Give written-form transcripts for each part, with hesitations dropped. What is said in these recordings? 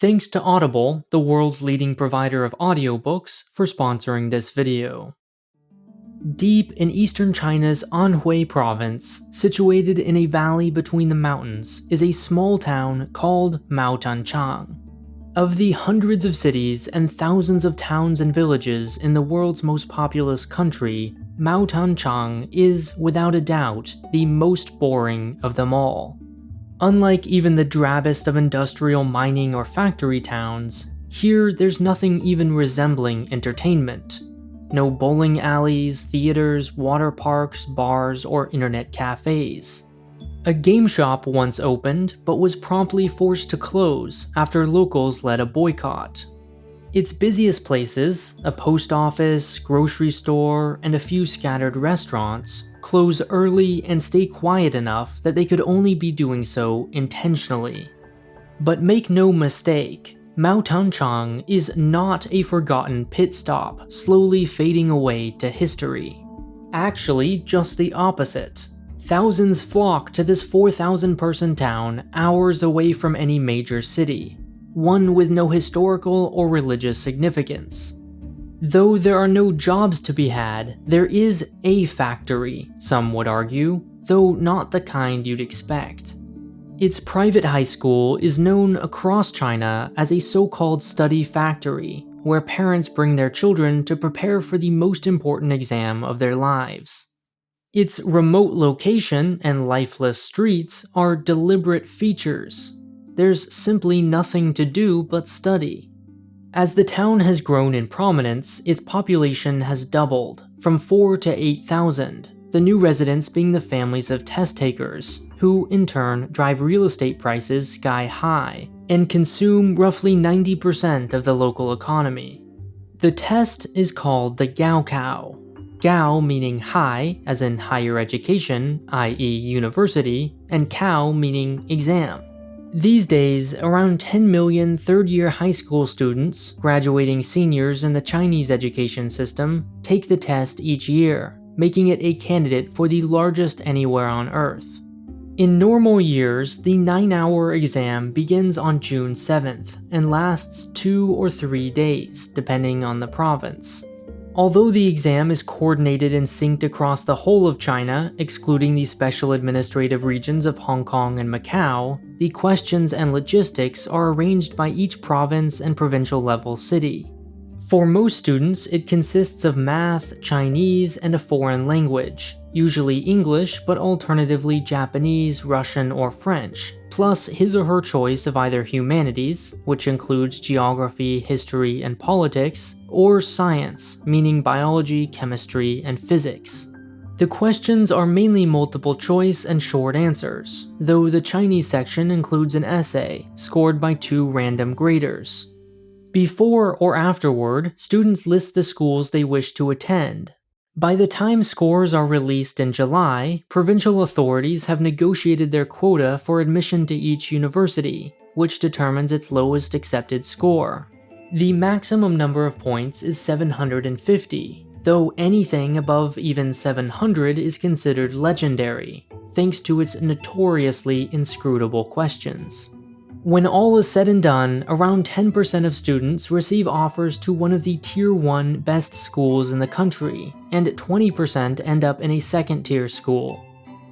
Thanks to Audible, the world's leading provider of audiobooks, for sponsoring this video. Deep in eastern China's Anhui province, situated in a valley between the mountains, is a small town called Maotanchang. Of the hundreds of cities and thousands of towns and villages in the world's most populous country, Maotanchang is, without a doubt, the most boring of them all. Unlike even the drabbest of industrial mining or factory towns, here there's nothing even resembling entertainment. No bowling alleys, theaters, water parks, bars, or internet cafes. A game shop once opened, but was promptly forced to close after locals led a boycott. Its busiest places, a post office, grocery store, and a few scattered restaurants, close early and stay quiet enough that they could only be doing so intentionally. But make no mistake, Maotanchang is not a forgotten pit stop slowly fading away to history. Actually, just the opposite. Thousands flock to this 4,000-person town hours away from any major city, one with no historical or religious significance. Though there are no jobs to be had, there is a factory, some would argue, though not the kind you'd expect. Its private high school is known across China as a so-called study factory, where parents bring their children to prepare for the most important exam of their lives. Its remote location and lifeless streets are deliberate features. There's simply nothing to do but study. As the town has grown in prominence, its population has doubled, from 4 to 8,000, the new residents being the families of test takers, who in turn drive real estate prices sky high, and consume roughly 90% of the local economy. The test is called the Gaokao. Gao meaning high, as in higher education, i.e. university, and Kao meaning exam. These days, around 10 million third-year high school students, graduating seniors in the Chinese education system, take the test each year, making it a candidate for the largest anywhere on Earth. In normal years, the 9-hour exam begins on June 7th and lasts 2 or 3 days, depending on the province. Although the exam is coordinated and synced across the whole of China, excluding the special administrative regions of Hong Kong and Macau, the questions and logistics are arranged by each province and provincial level city. For most students, it consists of math, Chinese, and a foreign language, usually English but alternatively Japanese, Russian, or French, plus his or her choice of either humanities, which includes geography, history, and politics, or science, meaning biology, chemistry, and physics. The questions are mainly multiple choice and short answers, though the Chinese section includes an essay, scored by 2 random graders. Before or afterward, students list the schools they wish to attend. By the time scores are released in July, provincial authorities have negotiated their quota for admission to each university, which determines its lowest accepted score. The maximum number of points is 750, though anything above even 700 is considered legendary, thanks to its notoriously inscrutable questions. When all is said and done, around 10% of students receive offers to one of the Tier 1 best schools in the country, and 20% end up in a second-tier school.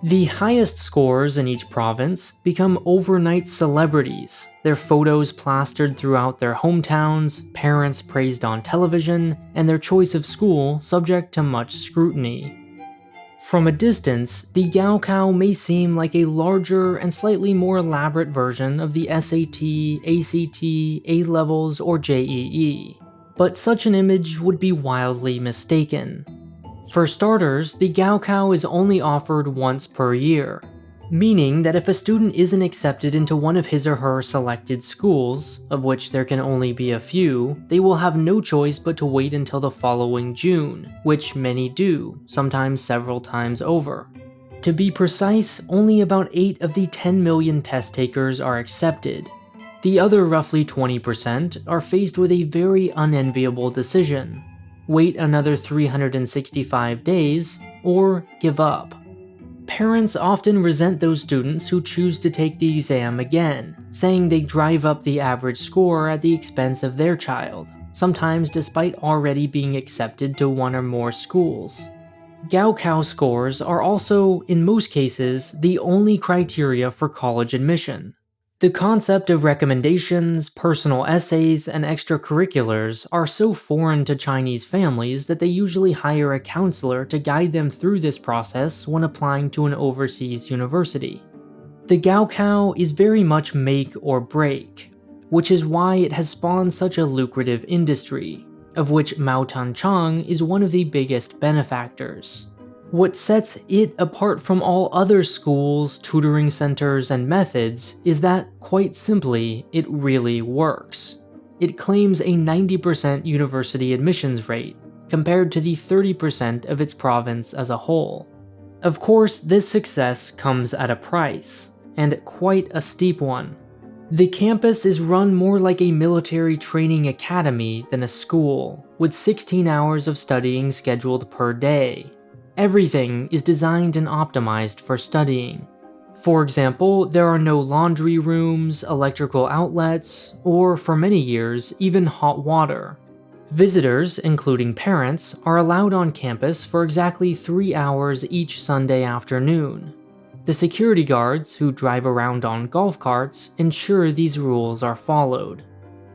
The highest scores in each province become overnight celebrities, their photos plastered throughout their hometowns, parents praised on television, and their choice of school subject to much scrutiny. From a distance, the Gaokao may seem like a larger and slightly more elaborate version of the SAT, ACT, A-levels, or JEE, but such an image would be wildly mistaken. For starters, the Gaokao is only offered once per year, meaning that if a student isn't accepted into one of his or her selected schools, of which there can only be a few, they will have no choice but to wait until the following June, which many do, sometimes several times over. To be precise, only about 8 of the 10 million test takers are accepted. The other roughly 20% are faced with a very unenviable decision: wait another 365 days, or give up. Parents often resent those students who choose to take the exam again, saying they drive up the average score at the expense of their child, sometimes despite already being accepted to one or more schools. Gaokao scores are also, in most cases, the only criteria for college admission. The concept of recommendations, personal essays, and extracurriculars are so foreign to Chinese families that they usually hire a counselor to guide them through this process when applying to an overseas university. The Gaokao is very much make or break, which is why it has spawned such a lucrative industry, of which Maotanchang is one of the biggest benefactors. What sets it apart from all other schools, tutoring centers, and methods is that, quite simply, it really works. It claims a 90% university admissions rate, compared to the 30% of its province as a whole. Of course, this success comes at a price, and quite a steep one. The campus is run more like a military training academy than a school, with 16 hours of studying scheduled per day. Everything is designed and optimized for studying. For example, there are no laundry rooms, electrical outlets, or, for many years, even hot water. Visitors, including parents, are allowed on campus for exactly 3 hours each Sunday afternoon. The security guards, who drive around on golf carts, ensure these rules are followed.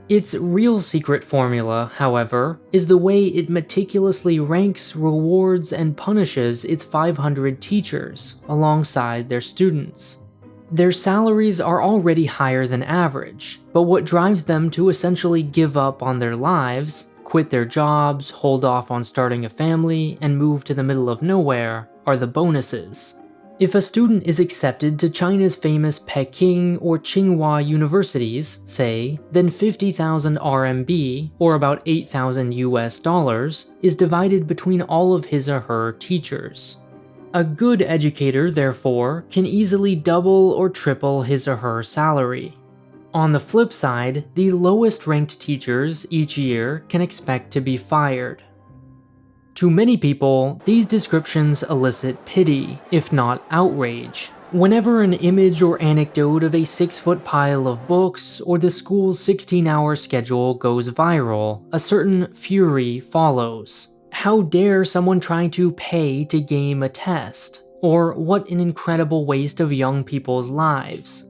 Its real secret formula, however, is the way it meticulously ranks, rewards, and punishes its 500 teachers alongside their students. Their salaries are already higher than average, but what drives them to essentially give up on their lives, quit their jobs, hold off on starting a family, and move to the middle of nowhere are the bonuses. If a student is accepted to China's famous Peking or Tsinghua universities, say, then 50,000 RMB, or about $8,000, is divided between all of his or her teachers. A good educator, therefore, can easily double or triple his or her salary. On the flip side, the lowest ranked teachers each year can expect to be fired. To many people, these descriptions elicit pity, if not outrage. Whenever an image or anecdote of a 6-foot pile of books or the school's 16-hour schedule goes viral, a certain fury follows. How dare someone try to pay to game a test? Or what an incredible waste of young people's lives.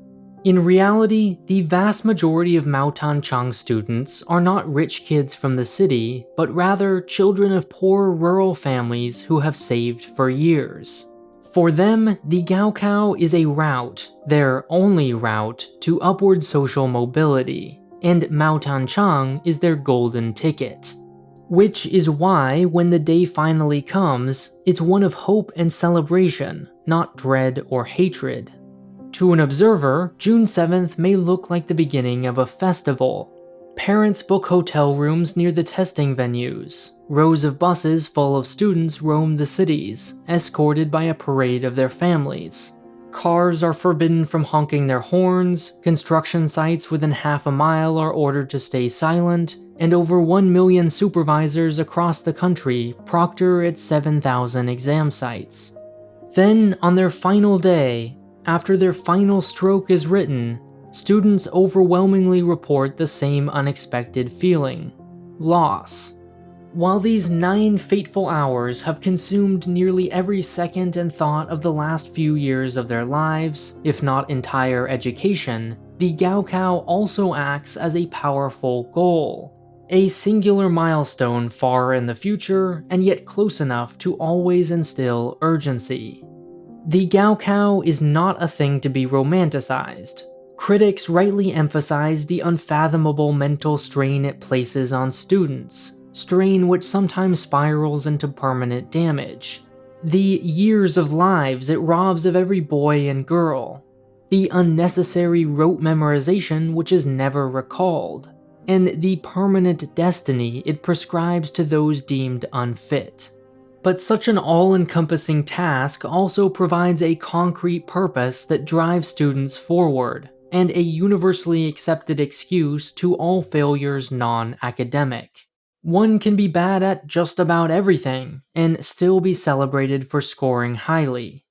In reality, the vast majority of Maotanchang students are not rich kids from the city, but rather children of poor rural families who have saved for years. For them, the Gaokao is a route, their only route, to upward social mobility, and Maotanchang is their golden ticket. Which is why, when the day finally comes, it's one of hope and celebration, not dread or hatred. To an observer, June 7th may look like the beginning of a festival. Parents book hotel rooms near the testing venues. Rows of buses full of students roam the cities, escorted by a parade of their families. Cars are forbidden from honking their horns, construction sites within half a mile are ordered to stay silent, and over 1 million supervisors across the country proctor its 7,000 exam sites. Then, on their final day, after their final stroke is written, students overwhelmingly report the same unexpected feeling: loss. While these 9 fateful hours have consumed nearly every second and thought of the last few years of their lives, if not entire education, the Gaokao also acts as a powerful goal. A singular milestone far in the future, and yet close enough to always instill urgency. The Gaokao is not a thing to be romanticized. Critics rightly emphasize the unfathomable mental strain it places on students, strain which sometimes spirals into permanent damage. The years of lives it robs of every boy and girl. The unnecessary rote memorization which is never recalled. And the permanent destiny it prescribes to those deemed unfit. But such an all-encompassing task also provides a concrete purpose that drives students forward, and a universally accepted excuse to all failures non-academic. One can be bad at just about everything, and still be celebrated for scoring highly.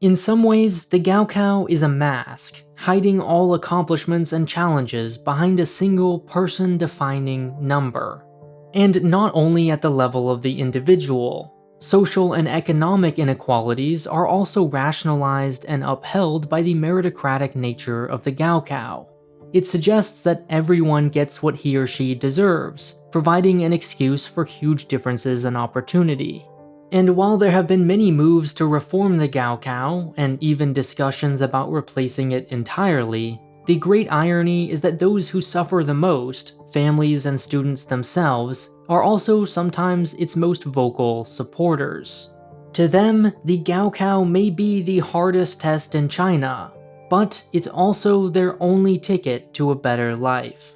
In some ways, the Gaokao is a mask, hiding all accomplishments and challenges behind a single person-defining number. And not only at the level of the individual, social and economic inequalities are also rationalized and upheld by the meritocratic nature of the Gaokao. It suggests that everyone gets what he or she deserves, providing an excuse for huge differences in opportunity. And while there have been many moves to reform the Gaokao, and even discussions about replacing it entirely, the great irony is that those who suffer the most, families and students themselves, are also sometimes its most vocal supporters. To them, the Gaokao may be the hardest test in China, but it's also their only ticket to a better life.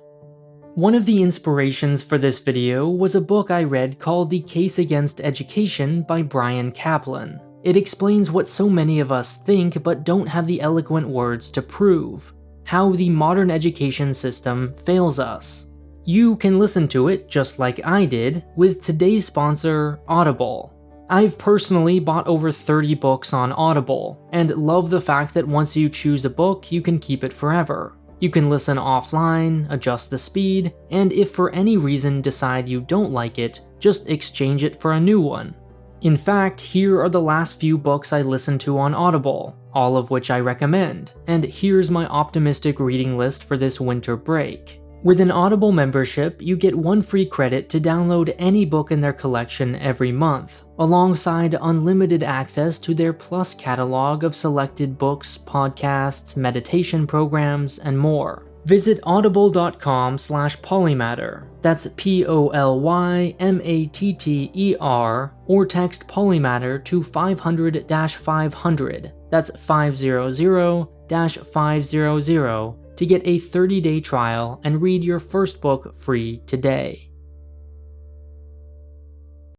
One of the inspirations for this video was a book I read called The Case Against Education by Brian Kaplan. It explains what so many of us think but don't have the eloquent words to prove: how the modern education system fails us. You can listen to it, just like I did, with today's sponsor, Audible. I've personally bought over 30 books on Audible, and love the fact that once you choose a book, you can keep it forever. You can listen offline, adjust the speed, and if for any reason decide you don't like it, just exchange it for a new one. In fact, here are the last few books I listened to on Audible, all of which I recommend, and here's my optimistic reading list for this winter break. With an Audible membership, you get 1 free credit to download any book in their collection every month, alongside unlimited access to their Plus catalog of selected books, podcasts, meditation programs, and more. Visit audible.com/polymatter, that's POLYMATTER, or text polymatter to 500-500, that's 500-500, to get a 30-day trial and read your first book free today.